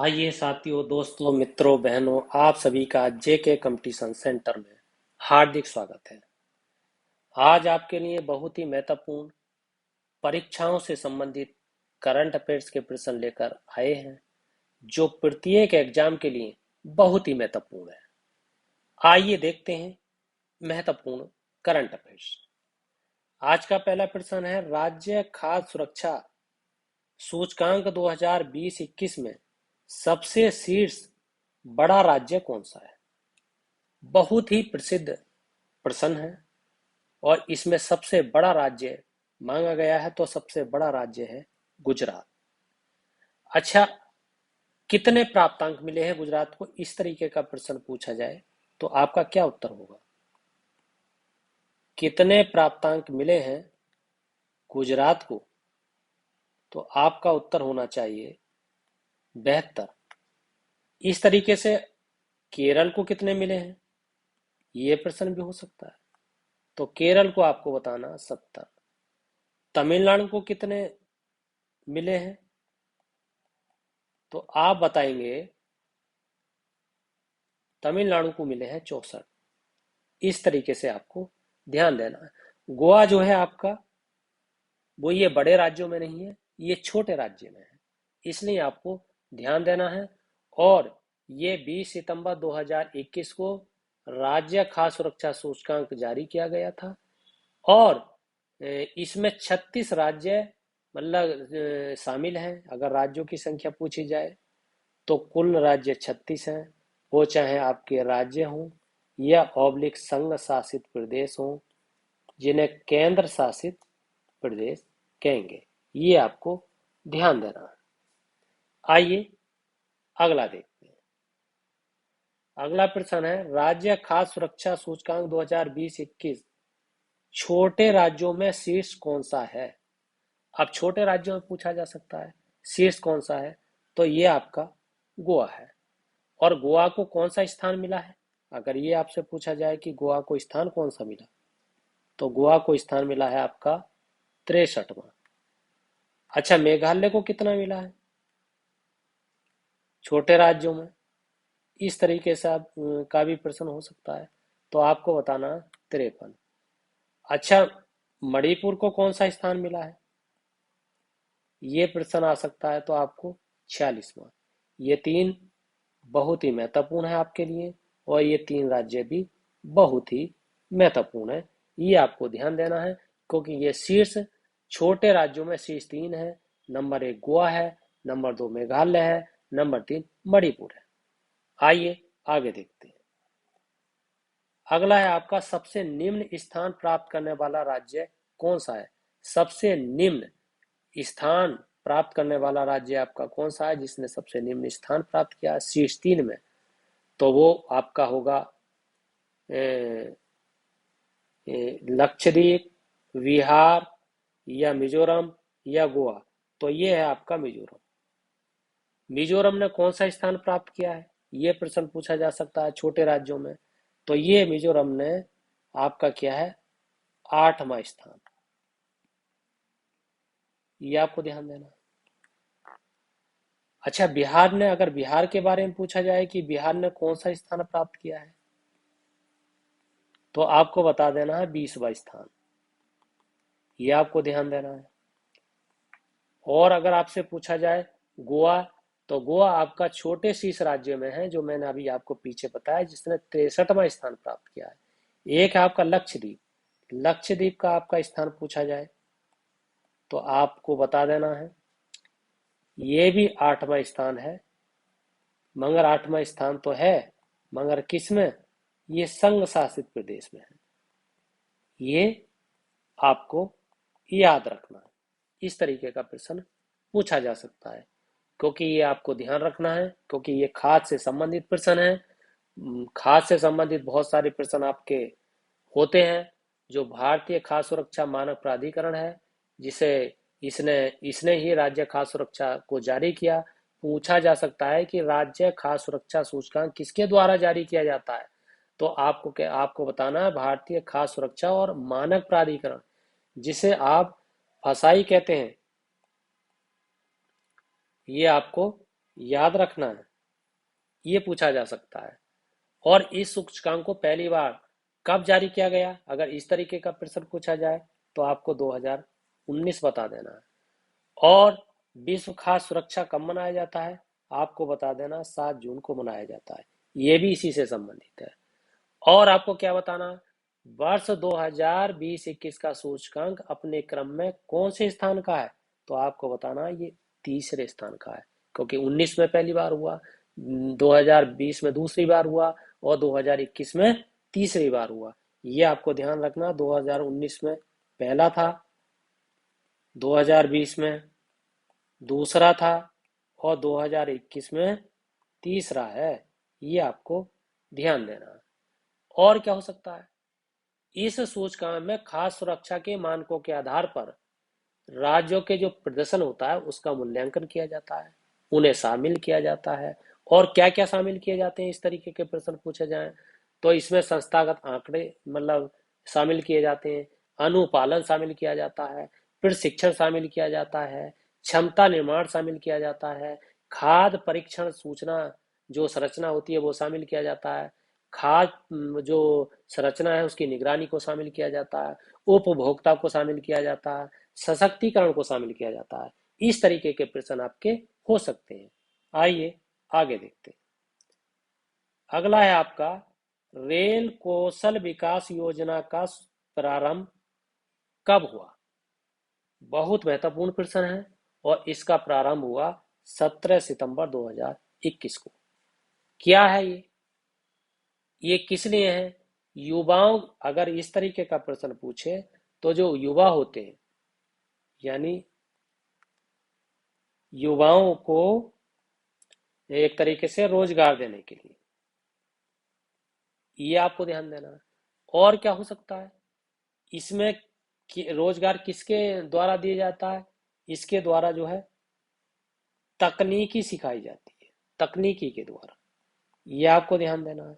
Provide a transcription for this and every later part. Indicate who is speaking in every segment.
Speaker 1: आइए साथियों, दोस्तों, मित्रों, बहनों, आप सभी का जेके कंपटीशन सेंटर में हार्दिक स्वागत है। आज आपके लिए बहुत ही महत्वपूर्ण परीक्षाओं से संबंधित करंट अफेयर्स के प्रश्न लेकर आए हैं, जो प्रत्येक एग्जाम के लिए बहुत ही महत्वपूर्ण है। आइए देखते हैं महत्वपूर्ण करंट अफेयर्स। आज का पहला प्रश्न है, राज्य खाद्य सुरक्षा सूचकांक 2020-21 में सबसे शीर्ष बड़ा राज्य कौन सा है? बहुत ही प्रसिद्ध प्रश्न है और इसमें सबसे बड़ा राज्य मांगा गया है, तो सबसे बड़ा राज्य है गुजरात। अच्छा, कितने प्राप्तांक मिले हैं गुजरात को, इस तरीके का प्रश्न पूछा जाए तो आपका क्या उत्तर होगा? कितने प्राप्तांक मिले हैं गुजरात को, तो आपका उत्तर होना चाहिए 72। इस तरीके से केरल को कितने मिले हैं, ये प्रश्न भी हो सकता है, तो केरल को आपको बताना 70। तमिलनाडु को कितने मिले हैं, तो आप बताएंगे तमिलनाडु को मिले हैं 64। इस तरीके से आपको ध्यान देना है। गोवा जो है आपका, वो ये बड़े राज्यों में नहीं है, ये छोटे राज्य में है, इसलिए आपको ध्यान देना है। और ये 20 सितंबर 2021 को राज्य खाद्य सुरक्षा सूचकांक जारी किया गया था और इसमें 36 राज्य मतलब शामिल हैं। अगर राज्यों की संख्या पूछी जाए तो कुल राज्य 36 हैं, वो चाहे आपके राज्य हों या ऑब्लिक संघ शासित प्रदेश हों, जिन्हें केंद्र शासित प्रदेश कहेंगे। ये आपको ध्यान देना है। आइए अगला देखते हैं। अगला प्रश्न है, राज्य खाद्य सुरक्षा सूचकांक 2020-21 छोटे राज्यों में शीर्ष कौन सा है? अब छोटे राज्यों में पूछा जा सकता है शीर्ष कौन सा है, तो ये आपका गोवा है। और गोवा को कौन सा स्थान मिला है? अगर ये आपसे पूछा जाए कि गोवा को स्थान कौन सा मिला, तो गोवा को स्थान मिला है आपका 63वां। अच्छा, मेघालय को कितना मिला है छोटे राज्यों में? इस तरीके से आप का भी प्रश्न हो सकता है, तो आपको बताना 53। अच्छा, मणिपुर को कौन सा स्थान मिला है, ये प्रश्न आ सकता है, तो आपको 46वां। ये तीन बहुत ही महत्वपूर्ण है आपके लिए और ये तीन राज्य भी बहुत ही महत्वपूर्ण है, ये आपको ध्यान देना है, क्योंकि ये शीर्ष छोटे राज्यों में शीर्ष तीन है। नंबर 1 गोवा है, नंबर 2 मेघालय है, नंबर 3 मणिपुर है। आइए आगे देखते हैं। अगला है आपका, सबसे निम्न स्थान प्राप्त करने वाला राज्य कौन सा है? सबसे निम्न स्थान प्राप्त करने वाला राज्य आपका कौन सा है जिसने सबसे निम्न स्थान प्राप्त किया शीर्ष तीन में? तो वो आपका होगा लक्षद्वीप, बिहार या मिजोरम या गोवा। तो ये है आपका मिजोरम। मिजोरम ने कौन सा स्थान प्राप्त किया है, ये प्रश्न पूछा जा सकता है छोटे राज्यों में। तो ये मिजोरम ने आपका किया है 8वां स्थान, ये आपको ध्यान देना। अच्छा, बिहार ने, अगर बिहार के बारे में पूछा जाए कि बिहार ने कौन सा स्थान प्राप्त किया है, तो आपको बता देना है 20वां स्थान, ये आपको ध्यान देना है। और अगर आपसे पूछा जाए गोवा, तो गोवा आपका छोटे शीर्ष राज्य में है, जो मैंने अभी आपको पीछे बताया, जिसने 63वां स्थान प्राप्त किया है। एक है आपका लक्षद्वीप, लक्षद्वीप का आपका स्थान पूछा जाए तो आपको बता देना है ये भी 8वां स्थान है, मगर 8वां स्थान तो है, मगर किस में? ये संघ शासित प्रदेश में है, ये आपको याद रखना है। इस तरीके का प्रश्न पूछा जा सकता है, क्योंकि ये आपको ध्यान रखना है, क्योंकि ये खाद्य से संबंधित प्रश्न है। खाद्य से संबंधित बहुत सारे प्रश्न आपके होते हैं। जो भारतीय खाद्य सुरक्षा मानक प्राधिकरण है, जिसे इसने इसने ही राज्य खाद्य सुरक्षा को जारी किया। पूछा जा सकता है कि राज्य खाद्य सुरक्षा सूचकांक किसके द्वारा जारी किया जाता है, तो आपको बताना है भारतीय खाद्य सुरक्षा और मानक प्राधिकरण, जिसे आप फसाई कहते हैं, ये आपको याद रखना है, ये पूछा जा सकता है। और इस सूचकांक को पहली बार कब जारी किया गया, अगर इस तरीके का प्रश्न पूछा जाए तो आपको 2019 बता देना है। और विश्व खाद्य सुरक्षा कब मनाया जाता है, आपको बता देना 7 जून को मनाया जाता है, ये भी इसी से संबंधित है। और आपको क्या बताना, वर्ष 2020-21 का सूचकांक अपने क्रम में कौन से स्थान का है, तो आपको बताना ये तीसरे स्थान का है, क्योंकि 19 में पहली बार हुआ, 2020 में दूसरी बार हुआ और 2021 में तीसरी बार हुआ। ये आपको ध्यान रखना, 2019 में पहला था, 2020 में दूसरा था और 2021 में तीसरा है, ये आपको ध्यान देना है। और क्या हो सकता है, इस सूचकांक में खाद्य सुरक्षा के मानकों के आधार पर राज्यों के जो प्रदर्शन होता है उसका मूल्यांकन किया जाता है, उन्हें शामिल किया जाता है। और क्या क्या शामिल किए जाते हैं, इस तरीके के प्रश्न पूछे जाएं तो इसमें संस्थागत आंकड़े मतलब शामिल किए जाते हैं, अनुपालन शामिल किया जाता है, प्रशिक्षण शामिल किया जाता है, क्षमता निर्माण शामिल किया जाता है, खाद्य परीक्षण सूचना जो संरचना होती है वो शामिल किया जाता है, खाद्य जो संरचना है उसकी निगरानी को शामिल किया जाता है, उपभोक्ता को शामिल किया जाता है, सशक्तिकरण को शामिल किया जाता है। इस तरीके के प्रश्न आपके हो सकते हैं। आइए आगे देखते हैं। अगला है आपका, रेल कौशल विकास योजना का प्रारंभ कब हुआ। बहुत महत्वपूर्ण प्रश्न है और इसका प्रारंभ हुआ 17 सितंबर 2021 को। क्या है ये किस लिए है, युवाओं, अगर इस तरीके का प्रश्न पूछे तो जो युवा होते हैं यानी युवाओं को एक तरीके से रोजगार देने के लिए, ये आपको ध्यान देना है। और क्या हो सकता है इसमें, रोजगार किसके द्वारा दिया जाता है, इसके द्वारा जो है तकनीकी सिखाई जाती है, तकनीकी के द्वारा, ये आपको ध्यान देना है।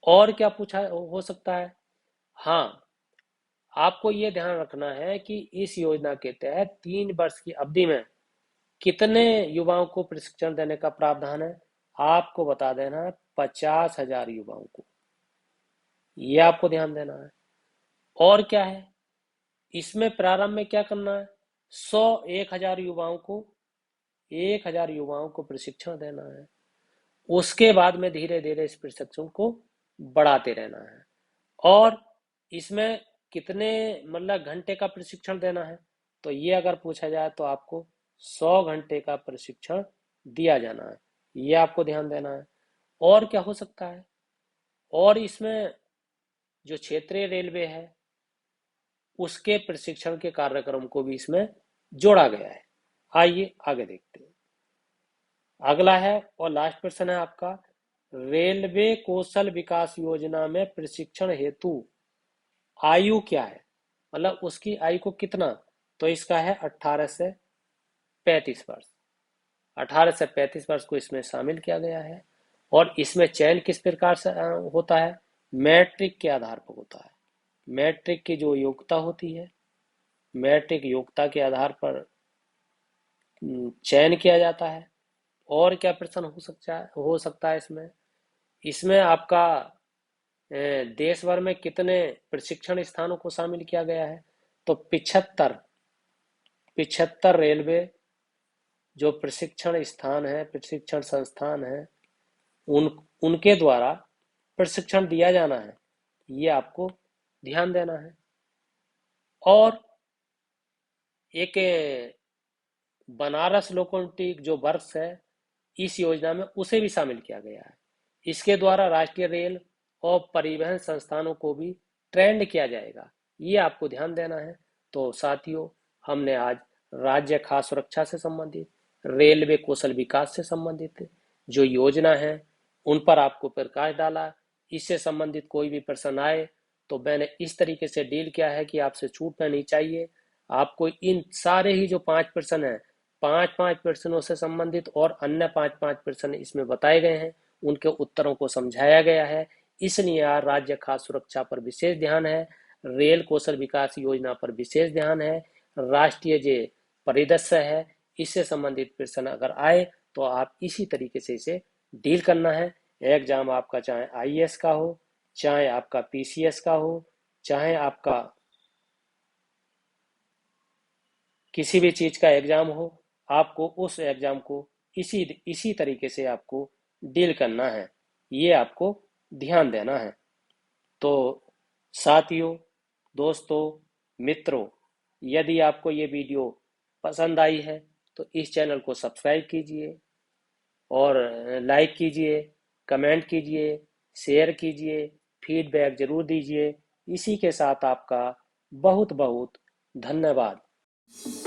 Speaker 1: और क्या पूछा हो सकता है, हाँ, आपको ये ध्यान रखना है कि इस योजना के तहत 3 वर्ष की अवधि में कितने युवाओं को प्रशिक्षण देने का प्रावधान है, आपको बता देना है 50,000 युवाओं को, ये आपको ध्यान देना है। और क्या है इसमें प्रारंभ में क्या करना है, 1,000 युवाओं को प्रशिक्षण देना है, उसके बाद में धीरे धीरे इस प्रशिक्षण को बढ़ाते रहना है। और इसमें कितने मतलब घंटे का प्रशिक्षण देना है, तो ये अगर पूछा जाए तो आपको 100 घंटे का प्रशिक्षण दिया जाना है, ये आपको ध्यान देना है। और क्या हो सकता है, और इसमें जो क्षेत्रीय रेलवे है उसके प्रशिक्षण के कार्यक्रम को भी इसमें जोड़ा गया है। आइए आगे देखते हैं। अगला है और लास्ट प्रश्न है आपका, रेलवे कौशल विकास योजना में प्रशिक्षण हेतु आयु क्या है, मतलब उसकी आयु को कितना, तो इसका है 18 से 35 वर्ष, 18 से 35 वर्ष को इसमें शामिल किया गया है। और इसमें चयन किस प्रकार से होता है, मैट्रिक के आधार पर होता है, मैट्रिक की जो योग्यता होती है, मैट्रिक योग्यता के आधार पर चयन किया जाता है। और क्या प्रश्न हो सकता है इसमें, इसमें आपका देश भर में कितने प्रशिक्षण स्थानों को शामिल किया गया है, तो 75 रेलवे जो प्रशिक्षण स्थान है, प्रशिक्षण संस्थान है, उन उनके द्वारा प्रशिक्षण दिया जाना है, ये आपको ध्यान देना है। और एक बनारस लोकोमोटिव जो वर्ष है इस योजना में उसे भी शामिल किया गया है, इसके द्वारा राष्ट्रीय रेल और परिवहन संस्थानों को भी ट्रेंड किया जाएगा, ये आपको ध्यान देना है। तो साथियों, हमने आज राज्य खाद्य सुरक्षा से संबंधित, रेलवे कौशल विकास से संबंधित जो योजना है उन पर आपको प्रकाश डाला। इससे संबंधित कोई भी प्रश्न आए तो मैंने इस तरीके से डील किया है कि आपसे छूटना नहीं चाहिए। आपको इन सारे ही जो 5 प्रश्न है, 5-5 प्रश्नों से संबंधित और अन्य 5-5 प्रश्न इसमें बताए गए हैं, उनके उत्तरों को समझाया गया है। इसलिए यार राज्य खाद्य सुरक्षा पर विशेष ध्यान है, रेल कौशल विकास योजना पर विशेष ध्यान है, राष्ट्रीय जो परिदृश्य है इससे संबंधित प्रश्न अगर आए तो आप इसी तरीके से इसे डील करना है। एग्जाम आपका चाहे आईएएस का हो, चाहे आपका पीसीएस का हो, चाहे आपका किसी भी चीज का एग्जाम हो, आपको उस एग्जाम को इसी इसी तरीके से आपको डील करना है। ये आपको ध्यान देना है। तो साथियों, दोस्तों, मित्रों, यदि आपको ये वीडियो पसंद आई है तो इस चैनल को सब्सक्राइब कीजिए और लाइक कीजिए, कमेंट कीजिए, शेयर कीजिए, फीडबैक जरूर दीजिए। इसी के साथ आपका बहुत बहुत धन्यवाद।